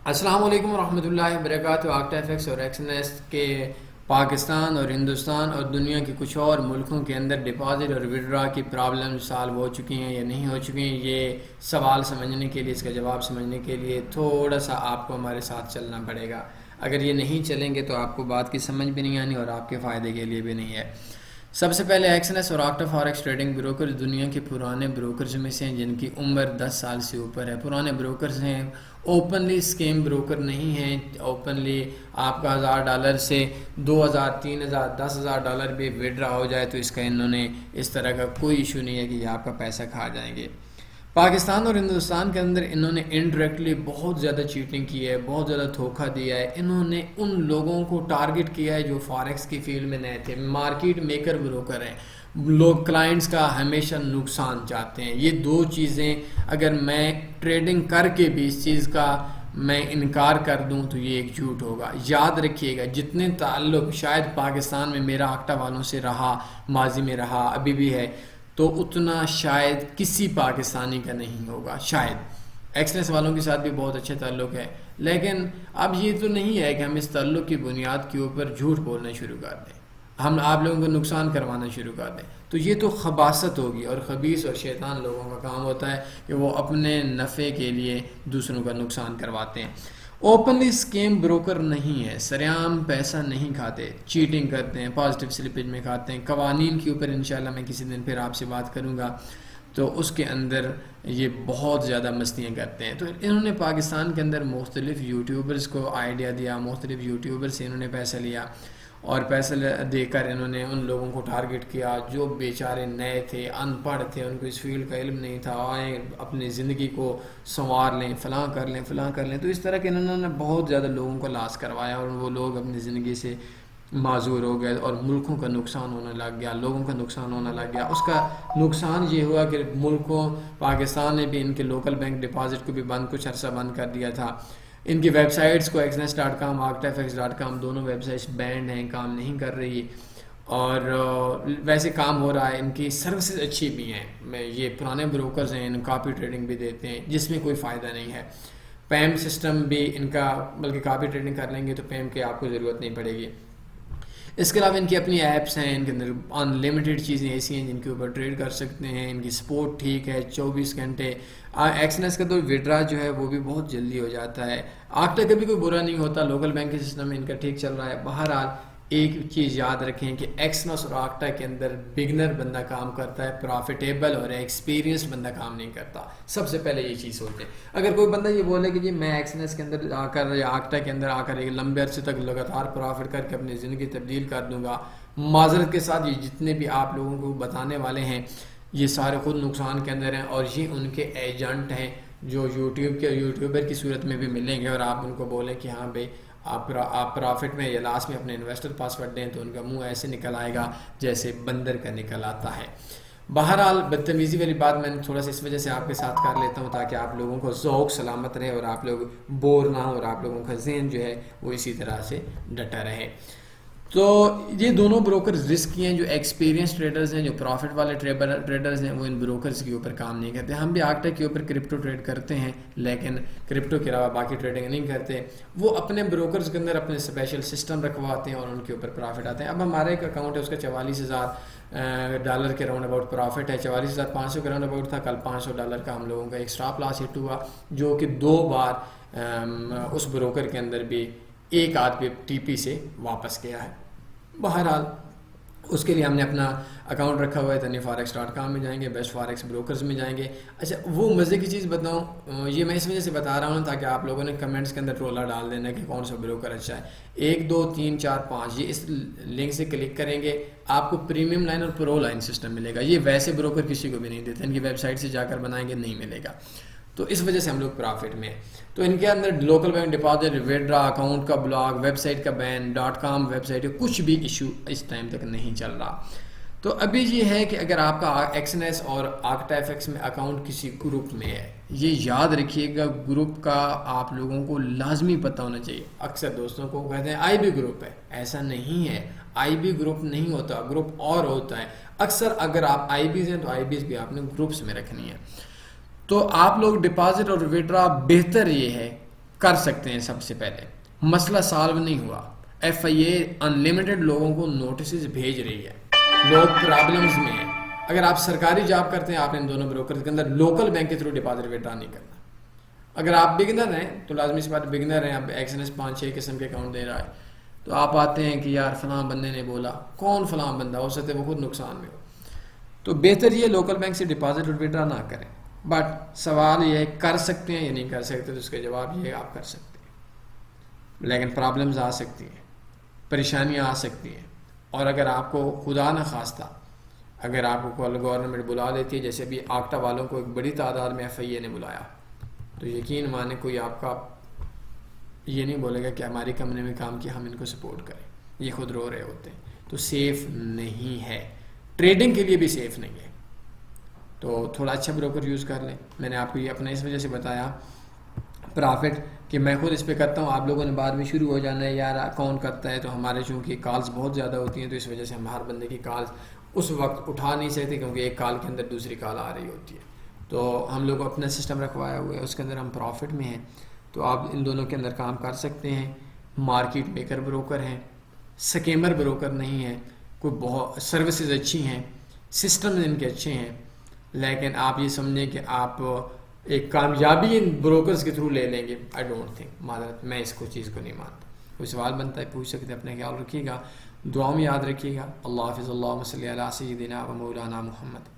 السلام علیکم ورحمۃ اللہ وبرکاتہ۔ آکٹا ایف ایکس اور ایکسنیس کے پاکستان اور ہندوستان اور دنیا کے کچھ اور ملکوں کے اندر ڈپازٹ اور وڈرا کی پرابلم سالو ہو چکی ہیں یا نہیں ہو چکی ہیں، یہ سوال سمجھنے کے لیے، اس کا جواب سمجھنے کے لیے تھوڑا سا آپ کو ہمارے ساتھ چلنا پڑے گا۔ اگر یہ نہیں چلیں گے تو آپ کو بات کی سمجھ بھی نہیں آنی اور آپ کے فائدے کے لیے بھی نہیں ہے۔ سب سے پہلے ایکسنیس اور آکٹا فاریکس ٹریڈنگ بروکرز دنیا کے پرانے بروکرز میں سے ہیں جن کی عمر 10 سال سے اوپر ہے۔ پرانے بروکرز ہیں، اوپنلی اسکیم بروکر نہیں ہیں۔ اوپنلی آپ کا $1000 سے $2000 $3000 $10,000 بھی وڈرا ہو جائے تو اس کا انہوں نے اس طرح کا کوئی ایشو نہیں ہے کہ یہ آپ کا پیسہ کھا جائیں گے۔ پاکستان اور ہندوستان کے اندر انہوں نے انڈائریکٹلی بہت زیادہ چیٹنگ کی ہے، بہت زیادہ دھوکہ دیا ہے۔ انہوں نے ان لوگوں کو ٹارگٹ کیا ہے جو فارکس کی فیلڈ میں نئے تھے، مارکیٹ میکر بروکر ہیں۔ لوگ کلائنٹس کا ہمیشہ نقصان چاہتے ہیں۔ یہ دو چیزیں اگر میں ٹریڈنگ کر کے بھی اس چیز کا میں انکار کر دوں تو یہ ایک جھوٹ ہوگا۔ یاد رکھیے گا، جتنے تعلق شاید پاکستان میں میرا آکٹا والوں سے رہا، ماضی میں رہا، ابھی بھی ہے، تو اتنا شاید کسی پاکستانی کا نہیں ہوگا۔ شاید ایکسنیس والوں کے ساتھ بھی بہت اچھے تعلق ہے، لیکن اب یہ تو نہیں ہے کہ ہم اس تعلق کی بنیاد کے اوپر جھوٹ بولنا شروع کر دیں، ہم آپ لوگوں کو نقصان کروانا شروع کر دیں، تو یہ تو خباثت ہوگی۔ اور خبیث اور شیطان لوگوں کا کام ہوتا ہے کہ وہ اپنے نفع کے لیے دوسروں کا نقصان کرواتے ہیں۔ اوپنلی اسکیم بروکر نہیں ہے، سریعام پیسہ نہیں کھاتے، چیٹنگ کرتے ہیں، پازیٹیو سلپیج میں کھاتے ہیں۔ قوانین کے اوپر انشاءاللہ میں کسی دن پھر آپ سے بات کروں گا، تو اس کے اندر یہ بہت زیادہ مستیاں کرتے ہیں۔ تو انہوں نے پاکستان کے اندر مختلف یوٹیوبرز کو آئیڈیا دیا، مختلف یوٹیوبر سے انہوں نے پیسہ لیا اور پیسہ دے کر انہوں نے ان لوگوں کو ٹارگٹ کیا جو بیچارے نئے تھے، ان پڑھ تھے، ان کو اس فیلڈ کا علم نہیں تھا، آئیں اپنی زندگی کو سنوار لیں، فلاں کر لیں، فلاں کر لیں۔ تو اس طرح کے انہوں نے بہت زیادہ لوگوں کو لاس کروایا اور وہ لوگ اپنی زندگی سے معذور ہو گئے اور ملکوں کا نقصان ہونے لگ گیا، لوگوں کا نقصان ہونے لگ گیا۔ اس کا نقصان یہ ہوا کہ ملکوں، پاکستان نے بھی ان کے لوکل بینک ڈپازٹ کو بھی کچھ عرصہ بند کر دیا تھا۔ ان کی ویب سائٹس کو exness.com octafx.com دونوں ویب سائٹس بینڈ ہیں، کام نہیں کر رہی، اور ویسے کام ہو رہا ہے۔ ان کی سروسز اچھی بھی ہیں، یہ پرانے بروکرز ہیں، ان کاپی ٹریڈنگ بھی دیتے ہیں جس میں کوئی فائدہ نہیں ہے۔ پیم سسٹم بھی ان کا، بلکہ کاپی ٹریڈنگ کر لیں گے تو پیم کی آپ کو ضرورت نہیں پڑے گی۔ اس کے علاوہ ان کی اپنی ایپس ہیں، ان کے اندر ان لمیٹڈ چیزیں ایسی ہیں جن کے اوپر ٹریڈ کر سکتے ہیں۔ ان کی سپورٹ ٹھیک ہے، 24 گھنٹے۔ ایکسنیس کا تو وڈرا جو ہے وہ بھی بہت جلدی ہو جاتا ہے۔ آکٹا کا بھی کوئی برا نہیں ہوتا، لوکل بینکنگ سسٹم ان کا ٹھیک چل رہا ہے۔ بہرحال ایک چیز یاد رکھیں کہ ایکسنیس اور آکٹا کے اندر بگنر بندہ کام کرتا ہے، پروفیٹیبل اور ایکسپیرینس بندہ کام نہیں کرتا۔ سب سے پہلے یہ چیز سوچیں۔ اگر کوئی بندہ یہ بولے کہ جی میں ایکسنیس کے اندر آ کر یا آکٹا کے اندر آ کر ایک لمبے عرصے تک لگاتار پروفٹ کر کے اپنی زندگی تبدیل کر دوں گا، معذرت کے ساتھ یہ جتنے بھی آپ لوگوں کو بتانے والے ہیں یہ سارے خود نقصان کے اندر ہیں، اور یہ ان کے ایجنٹ ہیں جو یوٹیوبر کی صورت میں بھی ملیں گے، اور آپ ان کو بولیں کہ ہاں بھائی آپ پرافٹ میں یا لاس میں اپنے انویسٹر پاسورڈ دیں تو ان کا منہ ایسے نکل آئے گا جیسے بندر کا نکل آتا ہے۔ بہرحال بدتمیزی والی بات میں تھوڑا سا اس وجہ سے آپ کے ساتھ کر لیتا ہوں تاکہ آپ لوگوں کو ذوق سلامت رہے اور آپ لوگ بور نہ ہو اور آپ لوگوں کا ذہن جو ہے وہ اسی طرح سے ڈٹا رہے۔ تو یہ دونوں بروکرز رسکی ہیں، جو ایکسپیرینس ٹریڈرز ہیں، جو پروفٹ والے ٹریڈرز ہیں، وہ ان بروکرز کے اوپر کام نہیں کرتے۔ ہم بھی آکٹا کے اوپر کرپٹو ٹریڈ کرتے ہیں لیکن کرپٹو کے علاوہ باقی ٹریڈنگ نہیں کرتے۔ وہ اپنے بروکرز کے اندر اپنے اسپیشل سسٹم رکھواتے ہیں اور ان کے اوپر پروفٹ آتے ہیں۔ اب ہمارا ایک اکاؤنٹ ہے، اس کا $44,000 کے راؤنڈ اباؤٹ پروفٹ ہے، 44,500 کے راؤنڈ اباؤٹ تھا۔ کل $500 کا ہم لوگوں کا ایک اسٹاپ لاس ہٹ ہوا جو کہ 2 بار اس بروکر کے اندر بھی ایک آدھ ٹی پی سے واپس کیا ہے۔ بہرحال اس کے لیے ہم نے اپنا اکاؤنٹ رکھا ہوا ہے، TanyForex.com میں جائیں گے، بیسٹ فارکس بروکرز میں جائیں گے۔ اچھا وہ مزے کی چیز بتاؤں، یہ میں اس وجہ سے بتا رہا ہوں تاکہ آپ لوگوں نے کمنٹس کے اندر ٹولہ ڈال دینا کہ کون سا بروکر اچھا ہے۔ 1 2 3 4 5 یہ اس لنک سے کلک کریں گے آپ کو پریمیم لائن اور پرو لائن سسٹم ملے گا۔ یہ ویسے بروکر کسی کو بھی نہیں دیتے، ان کی ویب سائٹ سے جا کر بنائیں گے نہیں ملے گا، تو اس وجہ سے ہم لوگ پرافٹ میں ہیں۔ تو ان کے اندر local bank deposit, withdraw, account کا بلاک، ویب سائٹ کا بین، .com ویب سائٹ، کچھ بھی ایشو اس ٹائم تک نہیں چل رہا۔ تو ابھی یہ ہے کہ اگر آپ کا ایکسنیس اور آکٹا ایف ایکس میں اکاؤنٹ کسی گروپ میں ہے، یہ یاد رکھیے گا گروپ کا آپ لوگوں کو لازمی پتہ ہونا چاہیے۔ اکثر دوستوں کو کہتے ہیں آئی بی گروپ ہے، ایسا نہیں ہے، آئی بی گروپ نہیں ہوتا، گروپ اور ہوتا ہے۔ اکثر اگر آپ آئی بیز ہیں تو آئی بیز بھی آپ نے گروپس میں رکھنی ہے۔ تو آپ لوگ ڈپازٹ اور وڈرا بہتر یہ ہے کر سکتے ہیں. سب سے پہلے مسئلہ سالو نہیں ہوا. ایف آئی اے انلمیٹڈ لوگوں کو نوٹسز بھیج رہی ہے, لوگ پرابلمز میں ہیں. اگر آپ سرکاری جاب کرتے ہیں, آپ ان دونوں بروکر کے اندر لوکل بینک کے تھرو ڈپازٹ وڈرا نہیں کرنا. اگر آپ بگنر ہیں تو لازمی سی بات بگنر ہیں, آپ ایکسنس 5-6 قسم کے اکاؤنٹ دے رہا ہے, تو آپ آتے ہیں کہ یار فلاں بندے نے بولا, کون فلاں بندہ, ہو سکتا ہے وہ خود نقصان میں ہو. تو بہتر یہ لوکل بینک سے ڈپازٹ اور وڈرا نہ کریں. بٹ سوال یہ ہے کر سکتے ہیں یا نہیں کر سکتے, تو اس کا جواب یہ ہے آپ کر سکتے ہیں, لیکن پرابلمز آ سکتی ہیں, پریشانیاں آ سکتی ہیں. اور اگر آپ کو خدا نہ خواستہ اگر آپ کو گورنمنٹ بلا لیتی ہے, جیسے ابھی آکٹا والوں کو ایک بڑی تعداد میں ایف آئی اے نے بلایا, تو یقین مانے کوئی آپ کا یہ نہیں بولے گا کہ ہماری کمپنی میں کام کیا ہم ان کو سپورٹ کریں, یہ خود رو رہے ہوتے ہیں. تو سیف نہیں ہے, ٹریڈنگ کے لیے بھی سیف نہیں ہے. تو تھوڑا اچھا بروکر یوز کر لیں. میں نے آپ کو یہ اپنے اس وجہ سے بتایا پرافٹ کہ میں خود اس پہ کرتا ہوں, آپ لوگوں نے بعد میں شروع ہو جانا ہے یار کون کرتا ہے. تو ہمارے چونکہ کالز بہت زیادہ ہوتی ہیں, تو اس وجہ سے ہم ہر بندے کی کالز اس وقت اٹھا نہیں سکتے, کیونکہ ایک کال کے اندر دوسری کال آ رہی ہوتی ہے. تو ہم لوگ اپنا سسٹم رکھوایا ہوا ہے, اس کے اندر ہم پروفٹ میں ہیں. تو آپ ان دونوں کے اندر کام کر سکتے ہیں. مارکیٹ میکر بروکر ہیں, سکیمر بروکر نہیں ہیں. کوئی بہت سروسز اچھی ہیں, سسٹم ان کے اچھے ہیں, لیکن آپ یہ سمجھیں کہ آپ ایک کامیابی ان بروکرز کے تھرو لے لیں گے. آئی ڈونٹ تھنک, معذرت میں اس کو چیز کو نہیں مانتا. کوئی سوال بنتا ہے پوچھ سکتے ہیں, اپنے خیال رکھیے گا, دعاؤں میں یاد رکھیے گا. اللہ حافظ. اللہم صلی علی سیدنا و مولانا محمد.